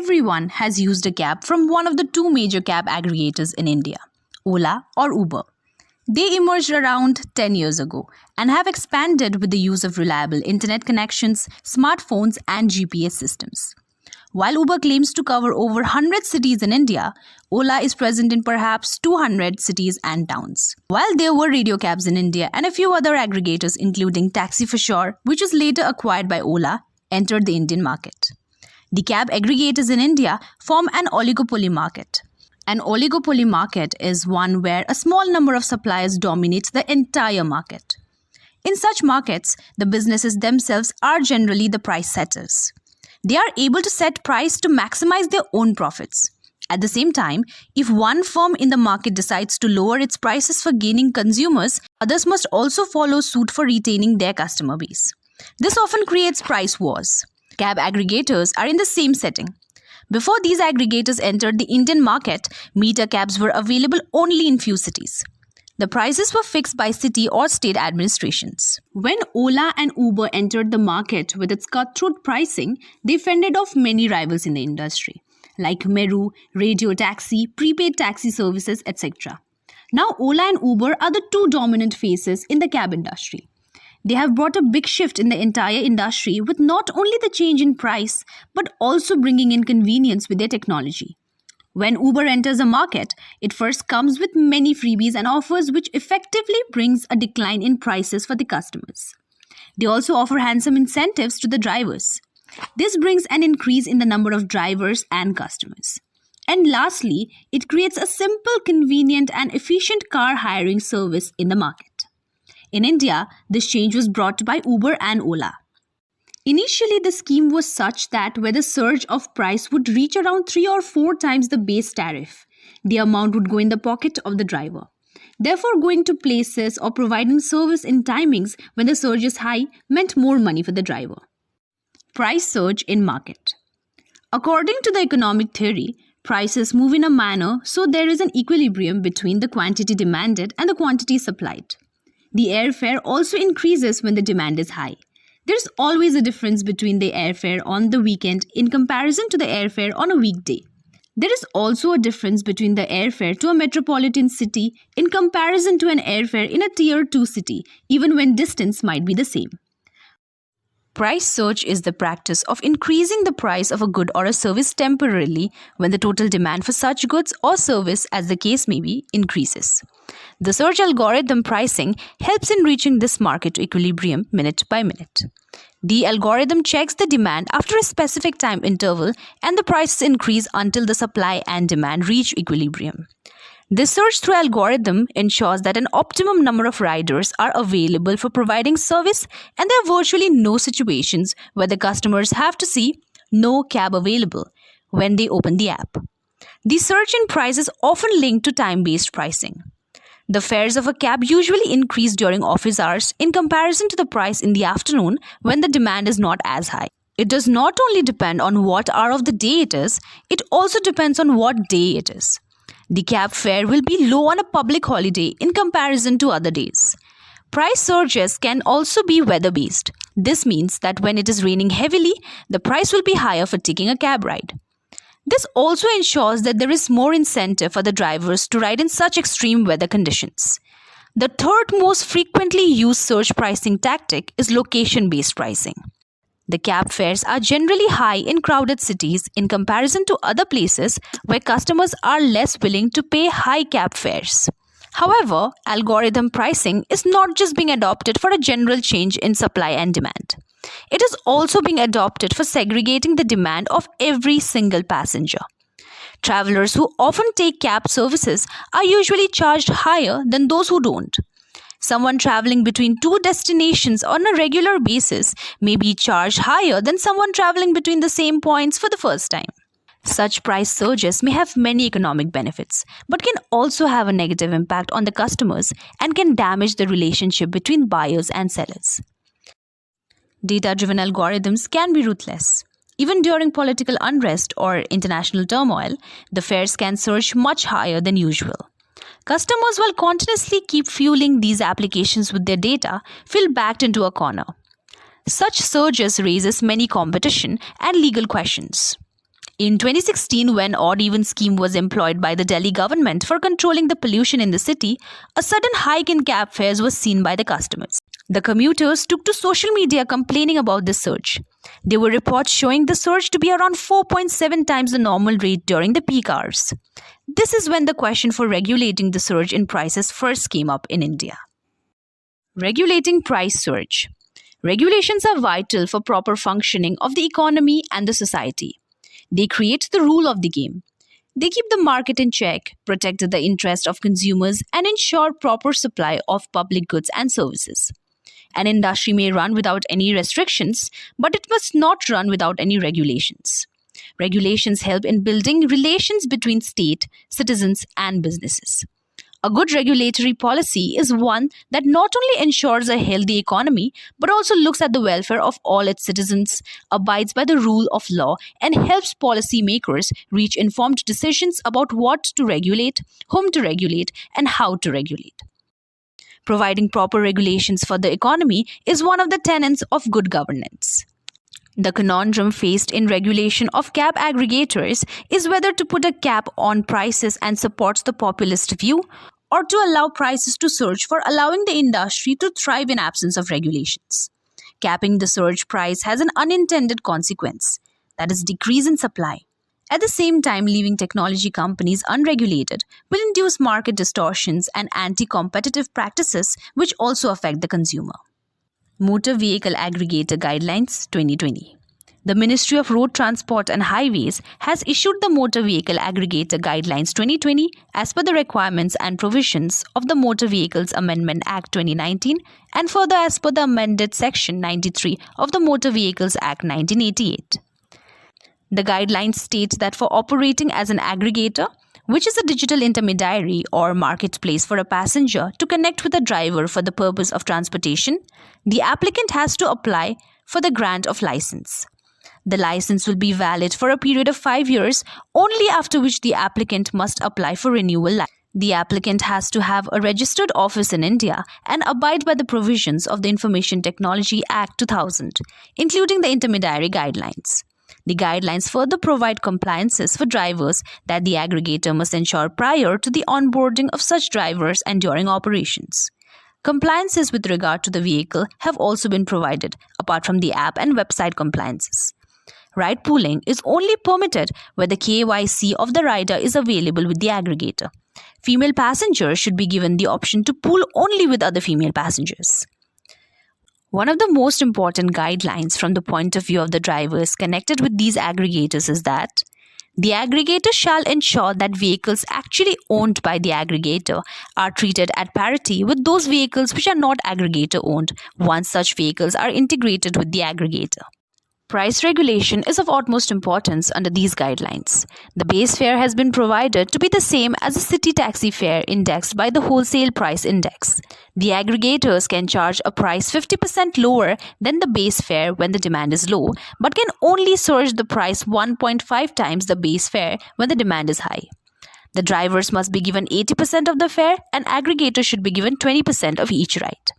everyone has used a cab from one of the two major cab aggregators in India, Ola or Uber. They emerged around 10 years ago and have expanded with the use of reliable internet connections, smartphones, and GPS systems. While Uber claims to cover over 100 cities in India, Ola is present in perhaps 200 cities and towns. While there were radio cabs in India and a few other aggregators including Taxi for Sure, which was later acquired by Ola, entered the Indian market. The cab aggregators in India form an oligopoly market. An oligopoly market is one where a small number of suppliers dominates the entire market. In such markets, the businesses themselves are generally the price setters. They are able to set price to maximize their own profits. At the same time, if one firm in the market decides to lower its prices for gaining consumers, others must also follow suit for retaining their customer base. This often creates price wars. Cab aggregators are in the same setting. Before these aggregators entered the Indian market, meter cabs were available only in few cities. The prices were fixed by city or state administrations. When Ola and Uber entered the market with its cutthroat pricing, they fended off many rivals in the industry, like Meru, radio taxi, prepaid taxi services, etc. Now Ola and Uber are the two dominant faces in the cab industry. They have brought a big shift in the entire industry with not only the change in price, but also bringing in convenience with their technology. When Uber enters a market, it first comes with many freebies and offers which effectively brings a decline in prices for the customers. They also offer handsome incentives to the drivers. This brings an increase in the number of drivers and customers. And lastly, it creates a simple, convenient and efficient car hiring service in the market. In India, this change was brought by Uber and Ola. Initially, the scheme was such that where the surge of price would reach around 3 or 4 times the base tariff, the amount would go in the pocket of the driver. Therefore, going to places or providing service in timings when the surge is high meant more money for the driver. Price surge in market. According to the economic theory, prices move in a manner so there is an equilibrium between the quantity demanded and the quantity supplied. The airfare also increases when the demand is high. There's always a difference between the airfare on the weekend in comparison to the airfare on a weekday. There is also a difference between the airfare to a metropolitan city in comparison to an airfare in a tier 2 city, even when distance might be the same. Price surge is the practice of increasing the price of a good or a service temporarily when the total demand for such goods or service, as the case may be, increases. The search algorithm pricing helps in reaching this market equilibrium minute by minute. The algorithm checks the demand after a specific time interval and the prices increase until the supply and demand reach equilibrium. This search through algorithm ensures that an optimum number of riders are available for providing service, and there are virtually no situations where the customers have to see "no cab available" when they open the app. The surge in price is often linked to time-based pricing. The fares of a cab usually increase during office hours in comparison to the price in the afternoon when the demand is not as high. It does not only depend on what hour of the day it is, it also depends on what day it is. The cab fare will be low on a public holiday in comparison to other days. Price surges can also be weather-based. This means that when it is raining heavily, the price will be higher for taking a cab ride. This also ensures that there is more incentive for the drivers to ride in such extreme weather conditions. The third most frequently used surge pricing tactic is location-based pricing. The cab fares are generally high in crowded cities in comparison to other places where customers are less willing to pay high cab fares. However, algorithm pricing is not just being adopted for a general change in supply and demand. It is also being adopted for segregating the demand of every single passenger. Travelers who often take cab services are usually charged higher than those who don't. Someone traveling between two destinations on a regular basis may be charged higher than someone traveling between the same points for the first time. Such price surges may have many economic benefits, but can also have a negative impact on the customers and can damage the relationship between buyers and sellers. Data-driven algorithms can be ruthless. Even during political unrest or international turmoil, the fares can surge much higher than usual. Customers will continuously keep fueling these applications with their data, feel backed into a corner. Such surges raises many competition and legal questions. In 2016, when odd-even scheme was employed by the Delhi government for controlling the pollution in the city, a sudden hike in cab fares was seen by the customers. The commuters took to social media complaining about this surge. There were reports showing the surge to be around 4.7 times the normal rate during the peak hours. This is when the question for regulating the surge in prices first came up in India. Regulating price surge. Regulations are vital for proper functioning of the economy and the society. They create the rule of the game. They keep the market in check, protect the interest of consumers, and ensure proper supply of public goods and services. An industry may run without any restrictions, but it must not run without any regulations. Regulations help in building relations between state, citizens, and businesses. A good regulatory policy is one that not only ensures a healthy economy, but also looks at the welfare of all its citizens, abides by the rule of law, and helps policymakers reach informed decisions about what to regulate, whom to regulate, and how to regulate. Providing proper regulations for the economy is one of the tenets of good governance. The conundrum faced in regulation of cab aggregators is whether to put a cap on prices and supports the populist view, or to allow prices to surge for allowing the industry to thrive in absence of regulations. Capping the surge price has an unintended consequence, that is, decrease in supply. At the same time, leaving technology companies unregulated will induce market distortions and anti-competitive practices which also affect the consumer. Motor Vehicle Aggregator Guidelines 2020. The Ministry of Road Transport and Highways has issued the Motor Vehicle Aggregator Guidelines 2020 as per the requirements and provisions of the Motor Vehicles Amendment Act 2019 and further as per the amended Section 93 of the Motor Vehicles Act 1988. The guidelines state that for operating as an aggregator, which is a digital intermediary or marketplace for a passenger to connect with a driver for the purpose of transportation, the applicant has to apply for the grant of license. The license will be valid for a period of 5 years, only after which the applicant must apply for renewal. The applicant has to have a registered office in India and abide by the provisions of the Information Technology Act 2000, including the intermediary guidelines. The guidelines further provide compliances for drivers that the aggregator must ensure prior to the onboarding of such drivers and during operations. Compliances with regard to the vehicle have also been provided, apart from the app and website compliances. Ride pooling is only permitted where the KYC of the rider is available with the aggregator. Female passengers should be given the option to pool only with other female passengers. One of the most important guidelines from the point of view of the drivers connected with these aggregators is that the aggregator shall ensure that vehicles actually owned by the aggregator are treated at parity with those vehicles which are not aggregator owned once such vehicles are integrated with the aggregator. Price regulation is of utmost importance under these guidelines. The base fare has been provided to be the same as the city taxi fare indexed by the wholesale price index. The aggregators can charge a price 50% lower than the base fare when the demand is low, but can only surge the price 1.5 times the base fare when the demand is high. The drivers must be given 80% of the fare and aggregators should be given 20% of each ride.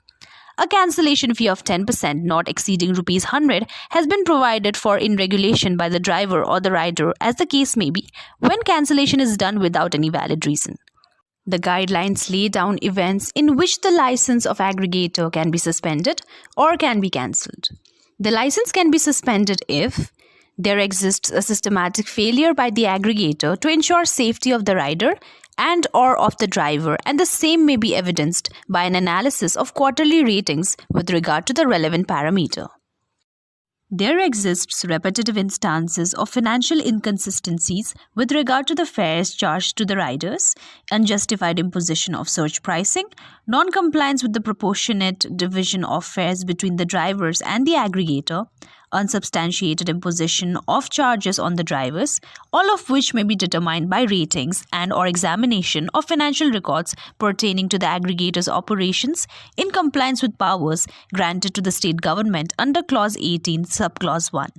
A cancellation fee of 10%, not exceeding Rs 100, has been provided for in regulation by the driver or the rider, as the case may be, when cancellation is done without any valid reason. The guidelines lay down events in which the license of aggregator can be suspended or can be cancelled. The license can be suspended if there exists a systematic failure by the aggregator to ensure safety of the rider and or of the driver, and the same may be evidenced by an analysis of quarterly ratings with regard to the relevant parameter. There exists repetitive instances of financial inconsistencies with regard to the fares charged to the riders, unjustified imposition of surge pricing, non-compliance with the proportionate division of fares between the drivers and the aggregator, unsubstantiated imposition of charges on the drivers, all of which may be determined by ratings and or examination of financial records pertaining to the aggregator's operations in compliance with powers granted to the state government under Clause 18, Subclause 1.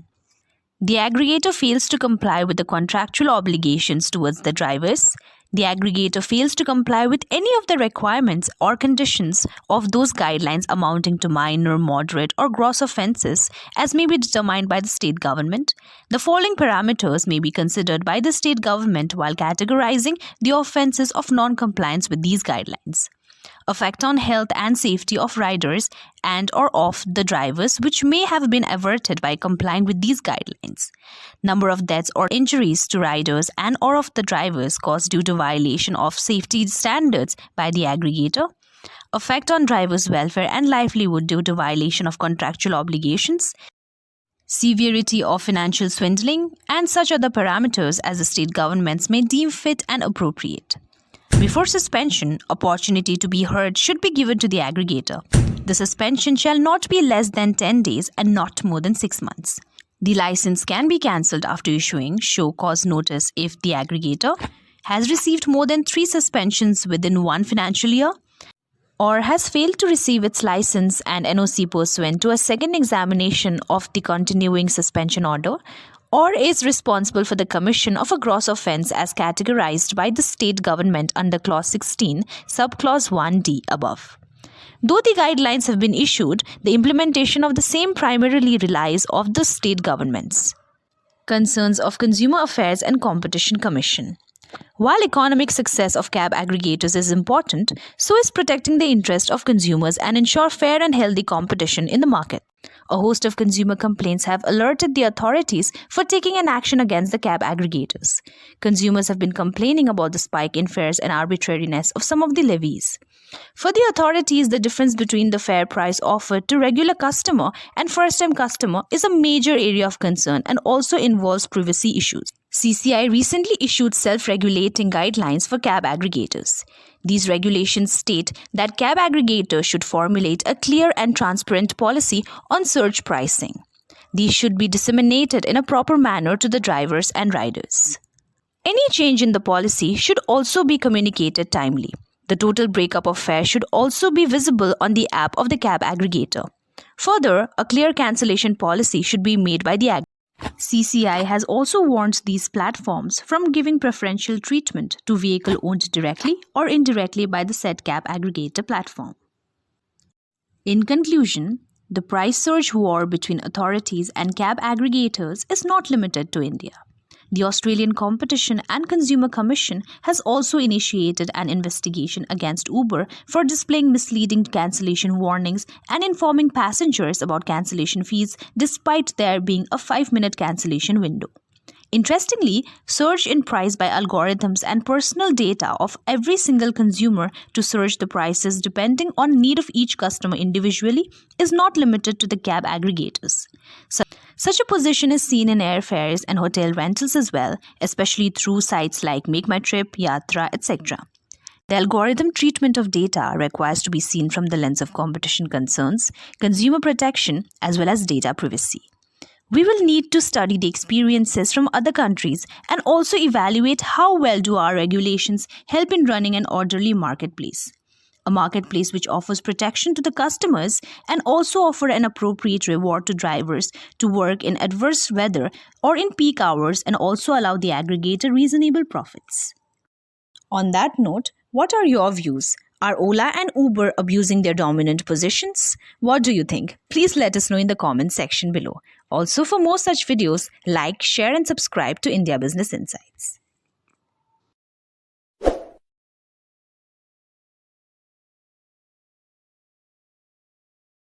The aggregator fails to comply with the contractual obligations towards the drivers, The aggregator fails to comply with any of the requirements or conditions of those guidelines amounting to minor, moderate, or gross offences as may be determined by the state government, the following parameters may be considered by the state government while categorizing the offences of non-compliance with these guidelines. Effect on health and safety of riders and or of the drivers which may have been averted by complying with these guidelines. Number of deaths or injuries to riders and or of the drivers caused due to violation of safety standards by the aggregator. Effect on drivers' welfare and livelihood due to violation of contractual obligations. Severity of financial swindling and such other parameters as the state governments may deem fit and appropriate. Before suspension, opportunity to be heard should be given to the aggregator. The suspension shall not be less than 10 days and not more than 6 months. The license can be cancelled after issuing show cause notice if the aggregator has received more than 3 suspensions within 1 financial year, or has failed to receive its license and NOC pursuant to a second examination of the continuing suspension order, or is responsible for the commission of a gross offence as categorized by the state government under Clause 16, Subclause 1D above. Though the guidelines have been issued, the implementation of the same primarily relies on the state governments. Concerns of Consumer Affairs and Competition Commission. While economic success of cab aggregators is important, so is protecting the interest of consumers and ensure fair and healthy competition in the market. A host of consumer complaints have alerted the authorities for taking an action against the cab aggregators. Consumers have been complaining about the spike in fares and arbitrariness of some of the levies. For the authorities, the difference between the fare price offered to regular customer and first-time customer is a major area of concern and also involves privacy issues. CCI recently issued self-regulating guidelines for cab aggregators. These regulations state that cab aggregators should formulate a clear and transparent policy on surge pricing. These should be disseminated in a proper manner to the drivers and riders. Any change in the policy should also be communicated timely. The total breakup of fare should also be visible on the app of the cab aggregator. Further, a clear cancellation policy should be made by the aggregator. CCI has also warned these platforms from giving preferential treatment to vehicle owned directly or indirectly by the said cab aggregator platform. In conclusion, the price surge war between authorities and cab aggregators is not limited to India. The Australian Competition and Consumer Commission has also initiated an investigation against Uber for displaying misleading cancellation warnings and informing passengers about cancellation fees despite there being a 5-minute cancellation window. Interestingly, surge in price by algorithms and personal data of every single consumer to surge the prices depending on need of each customer individually is not limited to the cab aggregators. Such a position is seen in airfares and hotel rentals as well, especially through sites like Make My Trip, Yatra, etc. The algorithm treatment of data requires to be seen from the lens of competition concerns, consumer protection, as well as data privacy. We will need to study the experiences from other countries and also evaluate how well do our regulations help in running an orderly marketplace. A marketplace which offers protection to the customers and also offer an appropriate reward to drivers to work in adverse weather or in peak hours and also allow the aggregator reasonable profits. On that note, what are your views? Are Ola and Uber abusing their dominant positions? What do you think? Please let us know in the comment section below. Also, for more such videos, like, share and subscribe to India Business Insights.